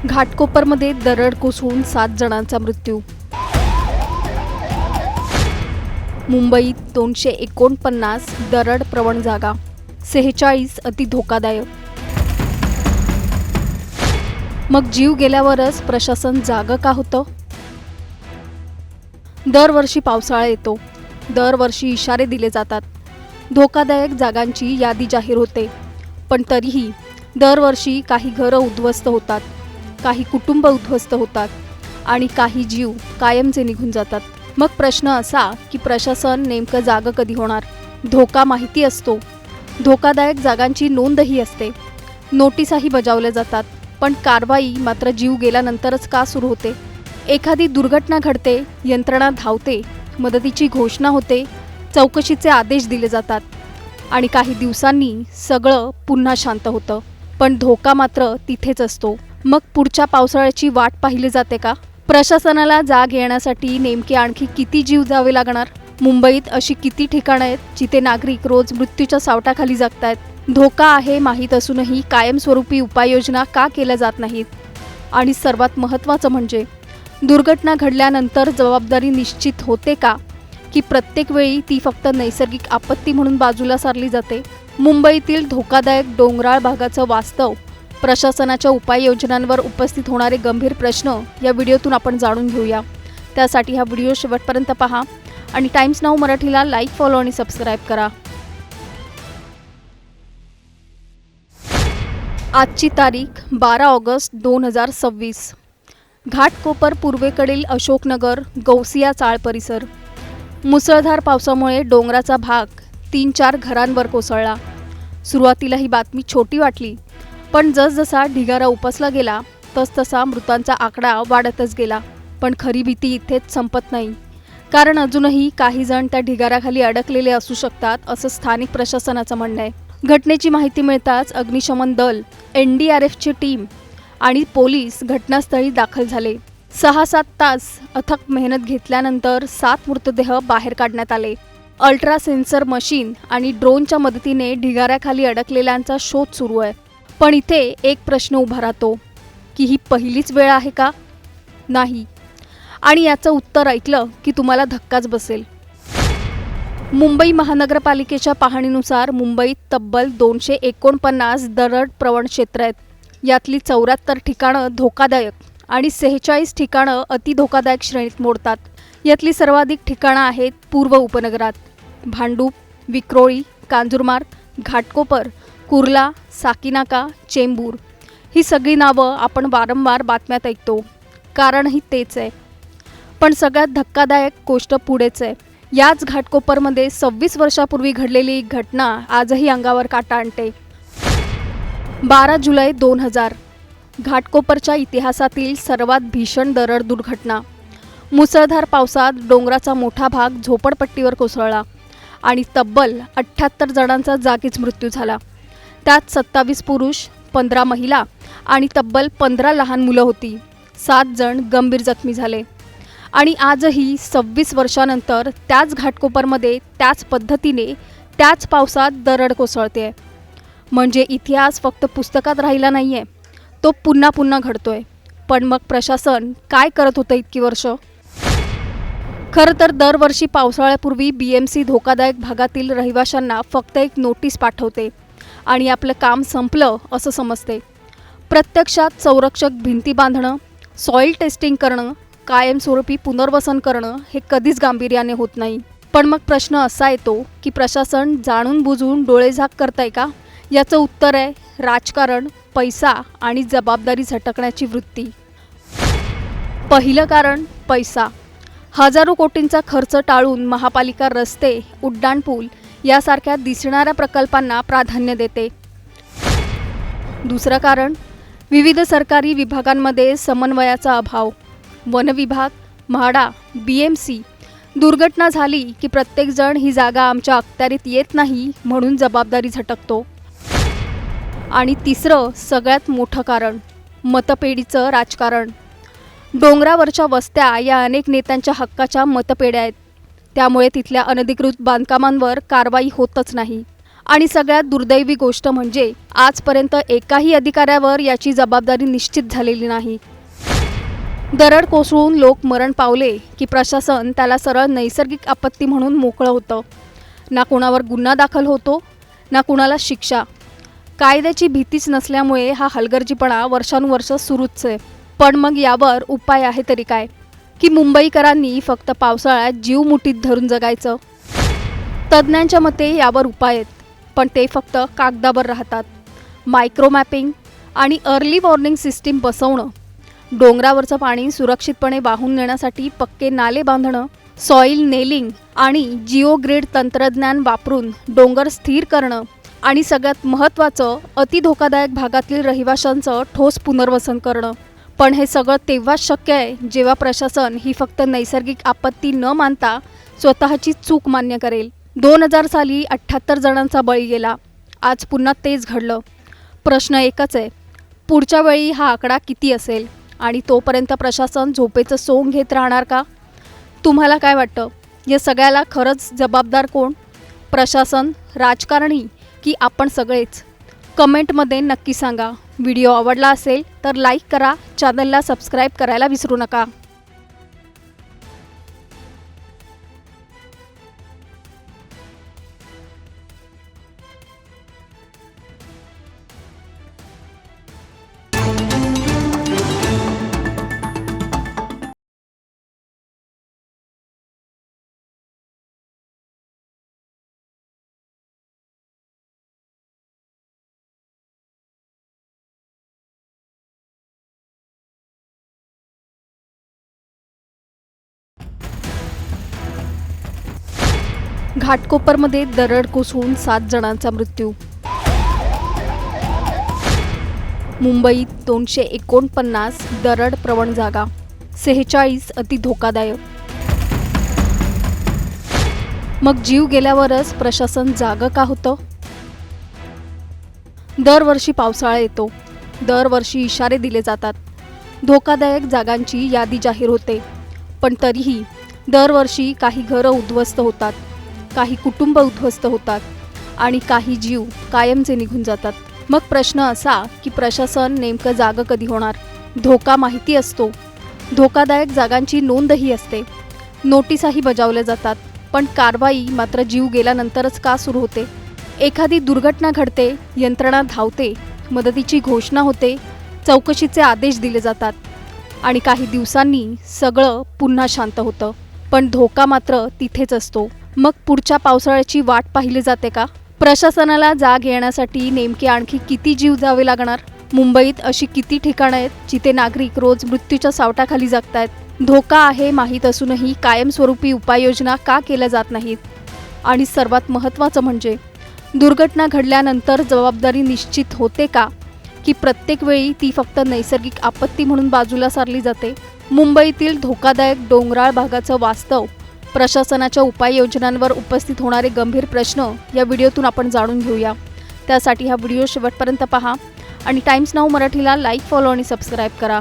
घाटकोपरमध्ये दरड कोसळून 7 जणांचा मृत्यू. मुंबईत 249 दरड प्रवण जागा, 46 अति धोकादायक. मग जीव गेल्यावरच प्रशासन जागं का होतं? दरवर्षी पावसाळा येतो, दरवर्षी इशारे दिले जातात, धोकादायक जागांची यादी जाहीर होते, पण तरीही दरवर्षी काही घरं उद्ध्वस्त होतात, काही कुटुंब उद्ध्वस्त होतात आणि काही जीव कायमचे निघून जातात. मग प्रश्न असा की प्रशासन नेमकं जागं कधी होणार? धोका माहिती असतो, धोकादायक जागांची नोंदही असते, नोटीसाही बजावल्या जातात, पण कारवाई मात्र जीव गेल्यानंतरच का सुरू होते? एखादी दुर्घटना घडते, यंत्रणा धावते, मदतीची घोषणा होते, चौकशीचे आदेश दिले जातात आणि काही दिवसांनी सगळं पुन्हा शांत होतं, पण धोका मात्र तिथेच असतो. मग पुढच्या पावसाळ्याची वाट पाहिली जाते का? प्रशासनाला जाग येण्यासाठी नेमके आणखी किती जीव जावे लागणार? मुंबईत अशी किती ठिकाणं आहेत जिथे नागरिक रोज मृत्यूच्या सावटाखाली जगतायत? धोका आहे माहीत असूनही कायमस्वरूपी उपाययोजना का केल्या जात नाहीत? आणि सर्वात महत्त्वाचं म्हणजे दुर्घटना घडल्यानंतर जबाबदारी निश्चित होते का, की प्रत्येक वेळी ती फक्त नैसर्गिक आपत्ती म्हणून बाजूला सारली जाते? मुंबईतील धोकादायक डोंगराळ भागाचं वास्तव, प्रशासनाच्या उपाययोजनांवर उपस्थित होणारे गंभीर प्रश्न या व्हिडिओतून आपण जाणून घेऊया. त्यासाठी हा व्हिडिओ शेवटपर्यंत पहा आणि टाइम्स नाऊ मराठीला लाईक, फॉलो आणि सबस्क्राईब करा. आजची तारीख 12 ऑगस्ट 2026. घाटकोपर पूर्वेकडील अशोकनगर गौसिया चाळ परिसर. मुसळधार पावसामुळे डोंगराचा भाग 3-4 घरांवर कोसळला. सुरुवातीला ही बातमी छोटी वाटली, पण जसजसा ढिगारा उपसला गेला तसतसा मृतांचा आकडा वाढतच गेला. पण खरी भीती इथेच संपत नाही, कारण अजूनही काही जण त्या ढिगाऱ्याखाली अडकलेले असू शकतात, असं स्थानिक प्रशासनाचं म्हणणं आहे. घटनेची माहिती मिळताच अग्निशमन दल, NDRFची टीम आणि पोलीस घटनास्थळी दाखल झाले. 6-7 तास अथक मेहनत घेतल्यानंतर 7 मृतदेह बाहेर काढण्यात आले. अल्ट्रा सेन्सर मशीन आणि ड्रोनच्या मदतीने ढिगाऱ्याखाली अडकलेल्यांचा शोध सुरू आहे. पण इथे एक प्रश्न उभा राहतो की ही पहिलीच वेळ आहे का? नाही. आणि याचं उत्तर ऐकलं की तुम्हाला धक्काच बसेल. मुंबई महानगरपालिकेच्या पाहणीनुसार मुंबईत तब्बल 249 दरड प्रवण क्षेत्र आहेत. यातली 74 ठिकाणं धोकादायक आणि 46 ठिकाणं अतिधोकादायक श्रेणीत मोडतात. यातली सर्वाधिक ठिकाणं आहेत पूर्व उपनगरात. भांडूप, विक्रोळी, कांजूरमार्ग, घाटकोपर, कुर्ला, साकीनाका, चेंबूर ही सगळी नावं आपण वारंवार बातम्यात ऐकतो, कारणही तेच आहे. पण सगळ्यात धक्कादायक गोष्ट पुढेच आहे. याच घाटकोपरमध्ये 26 वर्षापूर्वी घडलेली एक घटना आजही अंगावर काटा आणते. 12 जुलै 2000 घाटकोपरच्या इतिहासातील सर्वात भीषण दरड दुर्घटना. मुसळधार पावसात डोंगराचा मोठा भाग झोपडपट्टीवर कोसळला आणि तब्बल 78 जणांचा जागीच मृत्यू झाला. त्यात 27 पुरुष, 15 महिला आणि तब्बल 15 लहान मुलं होती. 7 जण गंभीर जखमी झाले. आणि आजही 26 वर्षानंतर त्याच घाटकोपरमध्ये त्याच पद्धतीने त्याच पावसात दरड कोसळते. म्हणजे इतिहास फक्त पुस्तकात राहिला नाही आहे, तो पुन्हा पुन्हा घडतोय. पण मग प्रशासन काय करत होतं इतकी वर्ष? खरं तर दरवर्षी पावसाळ्यापूर्वी BMC धोकादायक भागातील रहिवाशांना फक्त एक नोटीस पाठवते आणि आपलं काम संपलं असं समजते. प्रत्यक्षात संरक्षक भिंती बांधणं, सॉईल टेस्टिंग करणं, कायमस्वरूपी पुनर्वसन करणं हे कधीच गांभीर्याने होत नाही. पण मग प्रश्न असा येतो की प्रशासन जाणून बुजून डोळेझाक करतंय का? याचं उत्तर आहे राजकारण, पैसा आणि जबाबदारी झटकण्याची वृत्ती. पहिलं कारण पैसा. हजारो कोटींचा खर्च टाळून महापालिका रस्ते, उड्डाणपूल यासारख्या दिसणाऱ्या प्रकल्पांना प्राधान्य देते. दुसरं कारण विविध सरकारी विभागांमध्ये समन्वयाचा अभाव. वन विभाग, म्हाडा, BMC. दुर्घटना झाली की प्रत्येकजण ही जागा आमच्या अखत्यारीत येत नाही म्हणून जबाबदारी झटकतो. आणि तिसरं सगळ्यात मोठं कारण मतपेढीचं राजकारण. डोंगरावरच्या वस्त्या या अनेक नेत्यांच्या हक्काच्या मतपेढ्या आहेत. त्यामुळे तिथल्या अनधिकृत बांधकामांवर कारवाई होतच नाही आणि सगळ्यात दुर्दैवी गोष्ट म्हणजे आजपर्यंत एकाही अधिकाऱ्यावर याची जबाबदारी निश्चित झालेली नाही। दरड कोसळून लोक मरण पावले की प्रशासन त्याला सरळ नैसर्गिक आपत्ती म्हणून मोकळं होतं। ना कोणावर गुन्हा दाखल होतो ना कुणाला शिक्षा। कायद्याची भीतीच नसल्यामुळे हा हलगर्जीपणा वर्षानुवर्ष सुरूच आहे। पण मग यावर उपाय आहे तरी काय, की मुंबईकरांनी फक्त पावसाळ्यात जीव मुठीत धरून जगायचं? तज्ज्ञांच्या मते यावर उपाय आहेत, पण ते फक्त कागदावर राहतात। मायक्रो मॅपिंग आणि अर्ली वॉर्निंग सिस्टीम बसवणं, डोंगरावरचं पाणी सुरक्षितपणे वाहून नेण्यासाठी पक्के नाले बांधणं, सॉइल नेलिंग आणि जिओ ग्रिड तंत्रज्ञान वापरून डोंगर स्थिर करणं आणि सगळ्यात महत्त्वाचं अति धोकादायक भागातील रहिवाशांचं ठोस पुनर्वसन करणं। पण हे सगळं तेव्हाच शक्य आहे जेव्हा प्रशासन ही फक्त नैसर्गिक आपत्ती न मानता स्वतःची चूक मान्य करेल। 2000 साली 78 जणांचा बळी गेला, आज पुन्हा तेच घडलं। प्रश्न एकच आहे, पुढच्या वेळी हा आकडा किती असेल? आणि तोपर्यंत प्रशासन झोपेचं सोंग घेत राहणार का? तुम्हाला काय वाटतं, या सगळ्याला खरंच जबाबदार कोण? प्रशासन, राजकारणी की आपण सगळेच? कमेंटमध्ये नक्की सांगा। व्हिडिओ आवडला असेल तर लाईक करा, चॅनलला सबस्क्राईब करायला विसरू नका। घाटकोपरमध्ये दरड कोसळून 7 जणांचा मृत्यू। मुंबईत 249 दरड प्रवण जागा, 46 अति धोकादायक। मग जीव गेल्यावरच प्रशासन जागं का होतं? दरवर्षी पावसाळा येतो, दरवर्षी इशारे दिले जातात, धोकादायक जागांची यादी जाहीर होते, पण तरीही दरवर्षी काही घरं उद्ध्वस्त होतात, काही कुटुंब उद्ध्वस्त होतात आणि काही जीव कायमचे निघून जातात। मग प्रश्न असा की प्रशासन नेमकं जागं कधी होणार? धोका माहिती असतो, धोकादायक जागांची नोंदही असते, नोटीसाही बजावल्या जातात, पण कारवाई मात्र जीव गेल्यानंतरच का सुरू होते? एखादी दुर्घटना घडते, यंत्रणा धावते, मदतीची घोषणा होते, चौकशीचे आदेश दिले जातात आणि काही दिवसांनी सगळं पुन्हा शांत होतं, पण धोका मात्र तिथेच असतो। मग पुढच्या पावसाळ्याची वाट पाहिली जाते का? प्रशासनाला जाग येण्यासाठी नेमके आणखी किती जीव जावे लागणार? मुंबईत अशी किती ठिकाणं आहेत जिथे नागरिक रोज मृत्यूच्या सावटाखाली जगतायत? धोका आहे माहीत असूनही कायमस्वरूपी उपाययोजना का केल्या जात नाहीत? आणि सर्वात महत्त्वाचं म्हणजे दुर्घटना घडल्यानंतर जबाबदारी निश्चित होते का, की प्रत्येक वेळी ती फक्त नैसर्गिक आपत्ती म्हणून बाजूला सारली जाते? मुंबईतील धोकादायक डोंगराळ भागाचं वास्तव, प्रशासनाच्या उपाययोजनांवर उपस्थित होणारे गंभीर प्रश्न या व्हिडिओतून आपण जाणून घेऊया। त्यासाठी हा व्हिडिओ शेवटपर्यंत पहा आणि टाइम्स नाऊ मराठीला लाईक, फॉलो आणि सबस्क्राईब करा।